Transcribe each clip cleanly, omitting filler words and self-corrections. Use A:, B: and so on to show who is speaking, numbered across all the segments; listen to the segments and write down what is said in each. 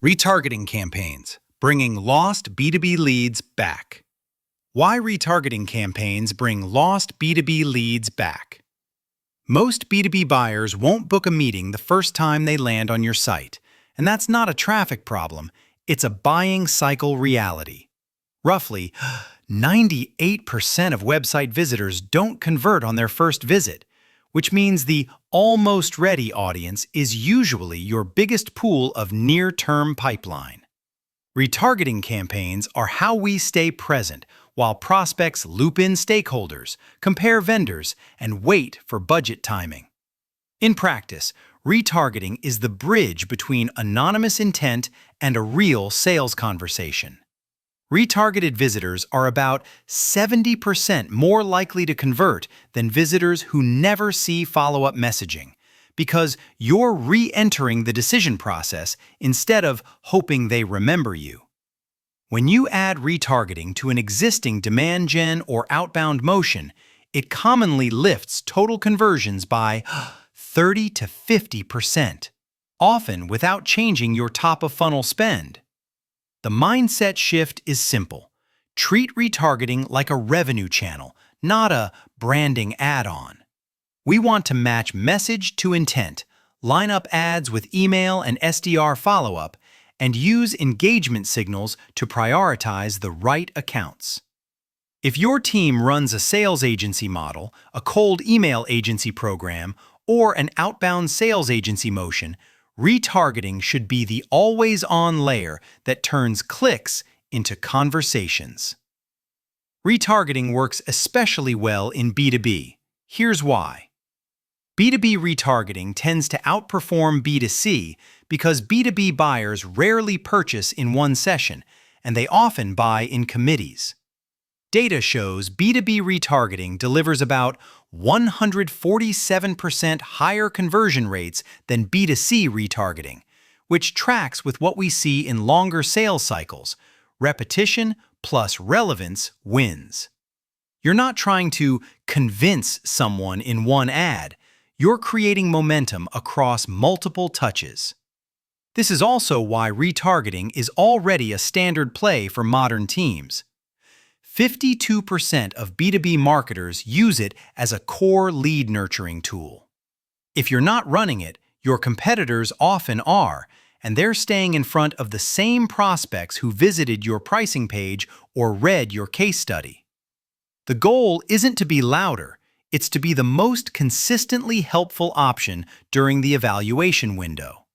A: Retargeting campaigns, bringing lost B2B leads back. Why retargeting campaigns bring lost B2B leads back. Most B2B buyers won't book a meeting the first time they land on your site, and that's not a traffic problem, it's a buying cycle reality. Roughly, 98% of website visitors don't convert on their first visit, which means the almost ready audience is usually your biggest pool of near-term pipeline. Retargeting campaigns are how we stay present while prospects loop in stakeholders, compare vendors, and wait for budget timing. In practice, retargeting is the bridge between anonymous intent and a real sales conversation. Retargeted visitors are about 70% more likely to convert than visitors who never see follow-up messaging, because you're re-entering the decision process instead of hoping they remember you. When you add retargeting to an existing demand gen or outbound motion, it commonly lifts total conversions by 30 to 50%, often without changing your top-of-funnel spend. The mindset shift is simple. Treat retargeting like a revenue channel, not a branding add-on. We want to match message to intent, line up ads with email and SDR follow-up, and use engagement signals to prioritize the right accounts. If your team runs a sales agency model, a cold email agency program, or an outbound sales agency motion, retargeting should be the always-on layer that turns clicks into conversations. Retargeting works especially well in B2B. Here's why. B2B retargeting tends to outperform B2C because B2B buyers rarely purchase in one session, and they often buy in committees. Data shows B2B retargeting delivers about 147% higher conversion rates than B2C retargeting, which tracks with what we see in longer sales cycles. Repetition plus relevance wins. You're not trying to convince someone in one ad. You're creating momentum across multiple touches. This is also why retargeting is already a standard play for modern teams. 52% of B2B marketers use it as a core lead nurturing tool. If you're not running it, your competitors often are, and they're staying in front of the same prospects who visited your pricing page or read your case study. The goal isn't to be louder, it's to be the most consistently helpful option during the evaluation window.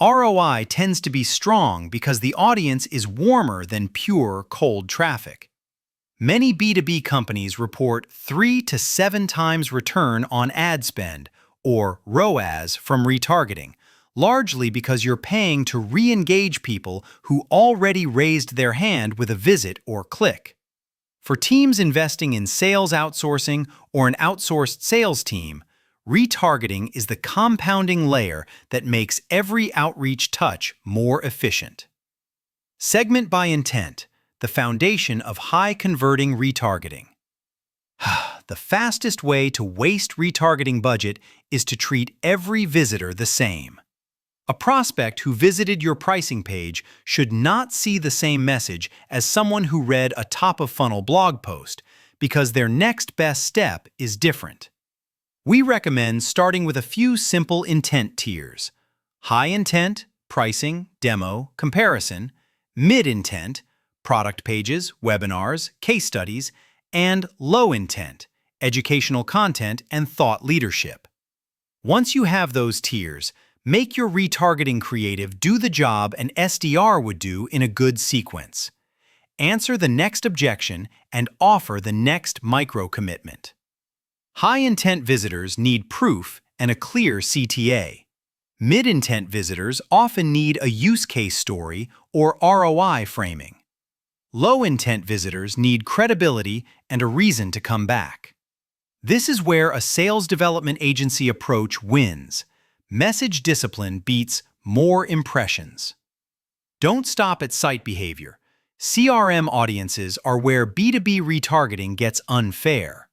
A: ROI tends to be strong because the audience is warmer than pure cold traffic. Many B2B companies report 3 to 7 times return on ad spend, or ROAS, from retargeting, largely because you're paying to re-engage people who already raised their hand with a visit or click. For teams investing in sales outsourcing or an outsourced sales team, retargeting is the compounding layer that makes every outreach touch more efficient. Segment by intent, the foundation of high-converting retargeting. The fastest way to waste retargeting budget is to treat every visitor the same. A prospect who visited your pricing page should not see the same message as someone who read a top-of-funnel blog post, because their next best step is different. We recommend starting with a few simple intent tiers: high intent, pricing, demo, comparison; mid intent, product pages, webinars, case studies; and low intent, educational content and thought leadership. Once you have those tiers, make your retargeting creative do the job an SDR would do in a good sequence. Answer the next objection and offer the next micro-commitment. High-intent visitors need proof and a clear CTA. Mid-intent visitors often need a use case story or ROI framing. Low-intent visitors need credibility and a reason to come back. This is where a sales development agency approach wins. Message discipline beats more impressions. Don't stop at site behavior. CRM audiences are where B2B retargeting gets unfair.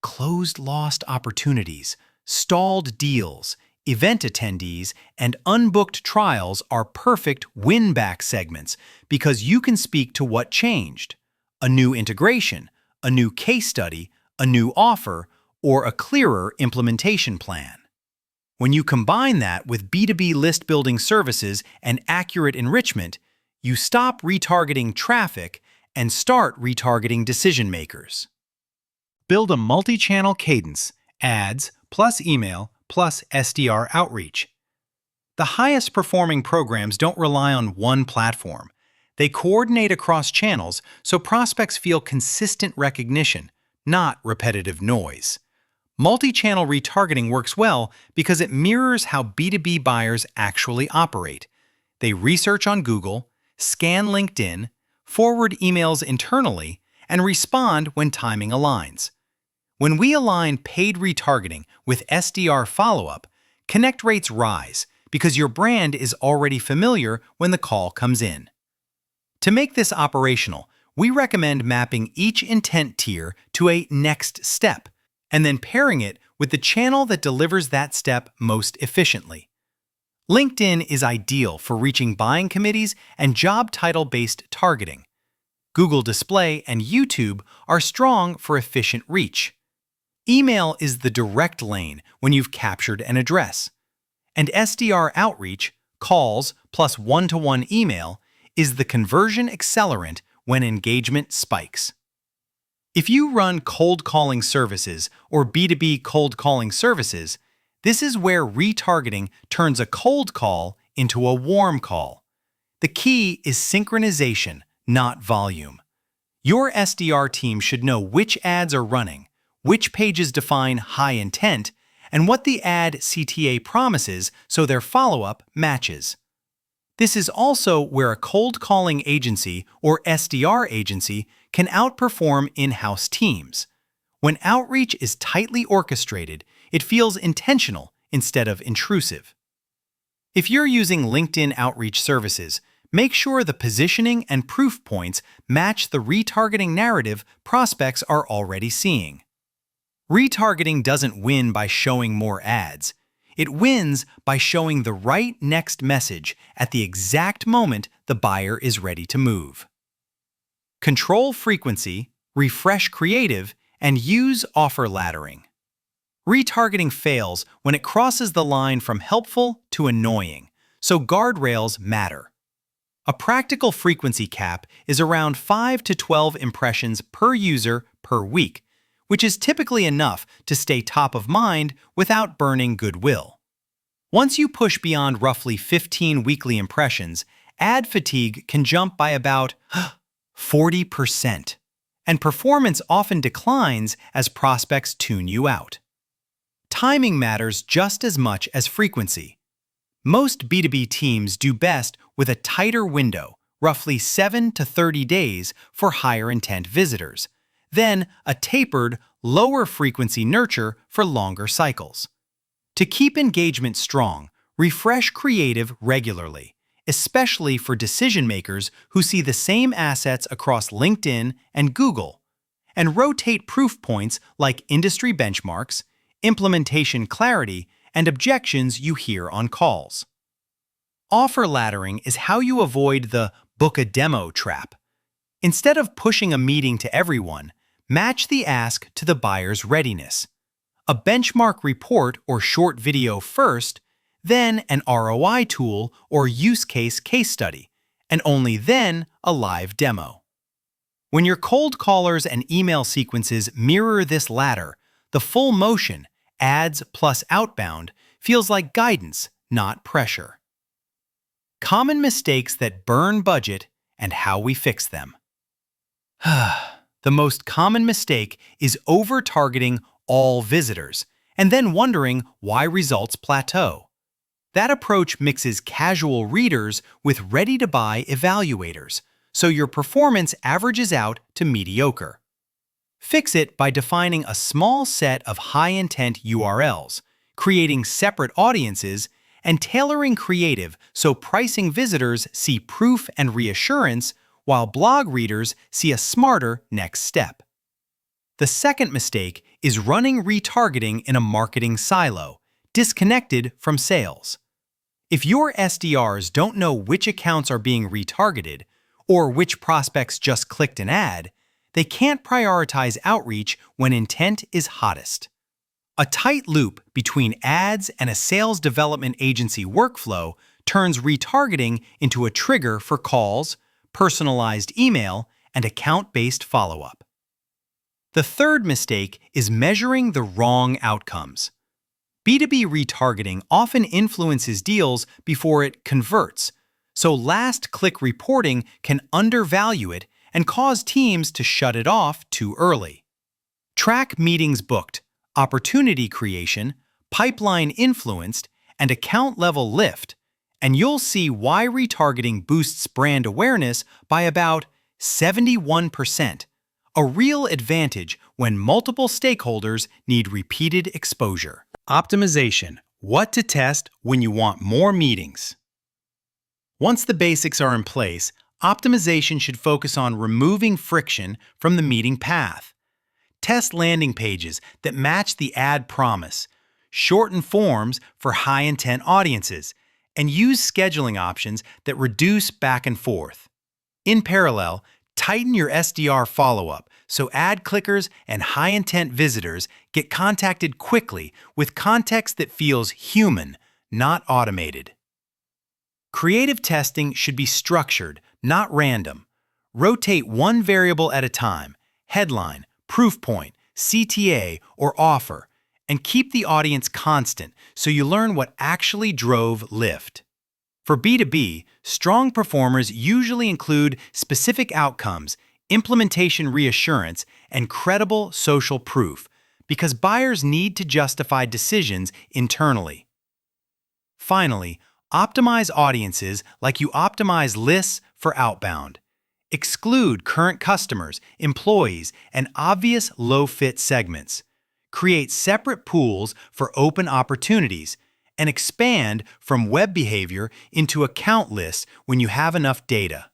A: Closed lost opportunities, stalled deals, event attendees, and unbooked trials are perfect win-back segments because you can speak to what changed: a new integration, a new case study, a new offer, or a clearer implementation plan. When you combine that with B2B list building services and accurate enrichment, you stop retargeting traffic and start retargeting decision makers. Build a multi-channel cadence: ads plus email plus SDR outreach. The highest performing programs don't rely on one platform. They coordinate across channels so prospects feel consistent recognition, not repetitive noise. Multi-channel retargeting works well because it mirrors how B2B buyers actually operate. They research on Google, scan LinkedIn, forward emails internally, and respond when timing aligns. When we align paid retargeting with SDR follow-up, connect rates rise because your brand is already familiar when the call comes in. To make this operational, we recommend mapping each intent tier to a next step, and then pairing it with the channel that delivers that step most efficiently. LinkedIn is ideal for reaching buying committees and job title-based targeting. Google Display and YouTube are strong for efficient reach. Email is the direct lane when you've captured an address. And SDR outreach, calls plus one-to-one email, is the conversion accelerant when engagement spikes. If you run cold calling services or B2B cold calling services, this is where retargeting turns a cold call into a warm call. The key is synchronization, not volume. Your SDR team should know which ads are running, which pages define high intent, and what the ad CTA promises so their follow-up matches. This is also where a cold calling agency or SDR agency can outperform in-house teams. When outreach is tightly orchestrated, it feels intentional instead of intrusive. If you're using LinkedIn outreach services, make sure the positioning and proof points match the retargeting narrative prospects are already seeing. Retargeting doesn't win by showing more ads. It wins by showing the right next message at the exact moment the buyer is ready to move. Control frequency, refresh creative, and use offer laddering. Retargeting fails when it crosses the line from helpful to annoying, so guardrails matter. A practical frequency cap is around 5 to 12 impressions per user per week, which is typically enough to stay top of mind without burning goodwill. Once you push beyond roughly 15 weekly impressions, ad fatigue can jump by about 40%, and performance often declines as prospects tune you out. Timing matters just as much as frequency. Most B2B teams do best with a tighter window, roughly 7 to 30 days for higher intent visitors, then a tapered, lower frequency nurture for longer cycles. To keep engagement strong, refresh creative regularly, especially for decision makers who see the same assets across LinkedIn and Google, and rotate proof points like industry benchmarks, implementation clarity, and objections you hear on calls. Offer laddering is how you avoid the book a demo trap. Instead of pushing a meeting to everyone, match the ask to the buyer's readiness. A benchmark report or short video first, then an ROI tool or use case study, and only then a live demo. When your cold callers and email sequences mirror this ladder, the full motion, ads plus outbound, feels like guidance, not pressure. Common mistakes that burn budget and how we fix them. The most common mistake is over-targeting all visitors and then wondering why results plateau. That approach mixes casual readers with ready-to-buy evaluators, so your performance averages out to mediocre. Fix it by defining a small set of high-intent URLs, creating separate audiences, and tailoring creative so pricing visitors see proof and reassurance while blog readers see a smarter next step. The second mistake is running retargeting in a marketing silo, disconnected from sales. If your SDRs don't know which accounts are being retargeted or which prospects just clicked an ad, they can't prioritize outreach when intent is hottest. A tight loop between ads and a sales development agency workflow turns retargeting into a trigger for calls, personalized email, and account-based follow-up. The third mistake is measuring the wrong outcomes. B2B retargeting often influences deals before it converts, so last-click reporting can undervalue it and cause teams to shut it off too early. Track meetings booked, opportunity creation, pipeline influenced, and account-level lift, and you'll see why retargeting boosts brand awareness by about 71%, a real advantage when multiple stakeholders need repeated exposure. Optimization: what to test when you want more meetings. Once the basics are in place, optimization should focus on removing friction from the meeting path. Test landing pages that match the ad promise, shorten forms for high-intent audiences, and use scheduling options that reduce back and forth. In parallel, tighten your SDR follow-up so ad clickers and high-intent visitors get contacted quickly with context that feels human, not automated. Creative testing should be structured, not random. Rotate one variable at a time: headline, proof point, CTA, or offer, and keep the audience constant so you learn what actually drove lift. For B2B, strong performers usually include specific outcomes, implementation reassurance, and credible social proof, because buyers need to justify decisions internally. Finally, optimize audiences like you optimize lists for outbound. Exclude current customers, employees, and obvious low-fit segments. Create separate pools for open opportunities, and expand from web behavior into account lists when you have enough data.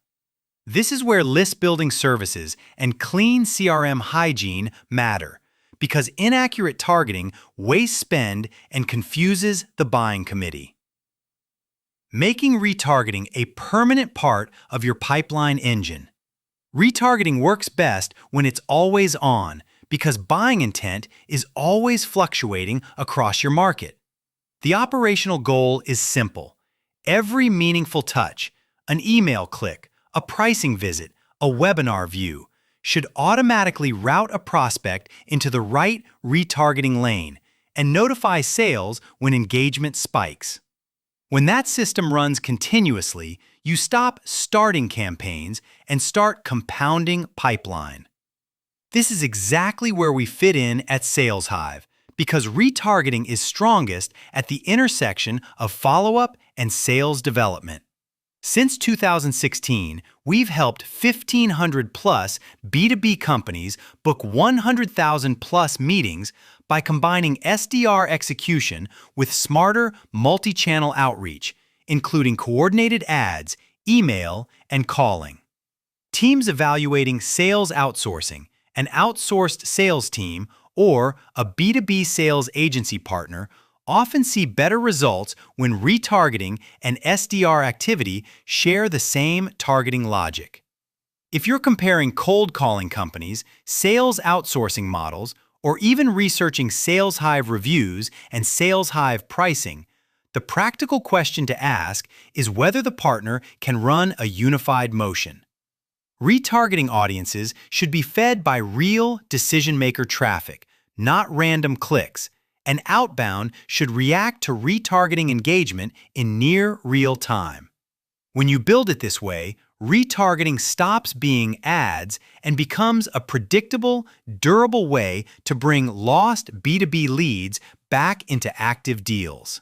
A: This is where list-building services and clean CRM hygiene matter, because inaccurate targeting wastes spend and confuses the buying committee. Making retargeting a permanent part of your pipeline engine. Retargeting works best when it's always on, because buying intent is always fluctuating across your market. The operational goal is simple. Every meaningful touch, an email click, a pricing visit, a webinar view, should automatically route a prospect into the right retargeting lane and notify sales when engagement spikes. When that system runs continuously, you stop starting campaigns and start compounding pipeline. This is exactly where we fit in at SalesHive, because retargeting is strongest at the intersection of follow-up and sales development. Since 2016, we've helped 1,500 plus B2B companies book 100,000 plus meetings by combining SDR execution with smarter multi-channel outreach, including coordinated ads, email, and calling. Teams evaluating sales outsourcing, an outsourced sales team, or a B2B sales agency partner often see better results when retargeting and SDR activity share the same targeting logic. If you're comparing cold calling companies, sales outsourcing models, or even researching SalesHive reviews and SalesHive pricing, the practical question to ask is whether the partner can run a unified motion. Retargeting audiences should be fed by real decision-maker traffic, not random clicks, and Outbound should react to retargeting engagement in near real time. When you build it this way, retargeting stops being ads and becomes a predictable, durable way to bring lost B2B leads back into active deals.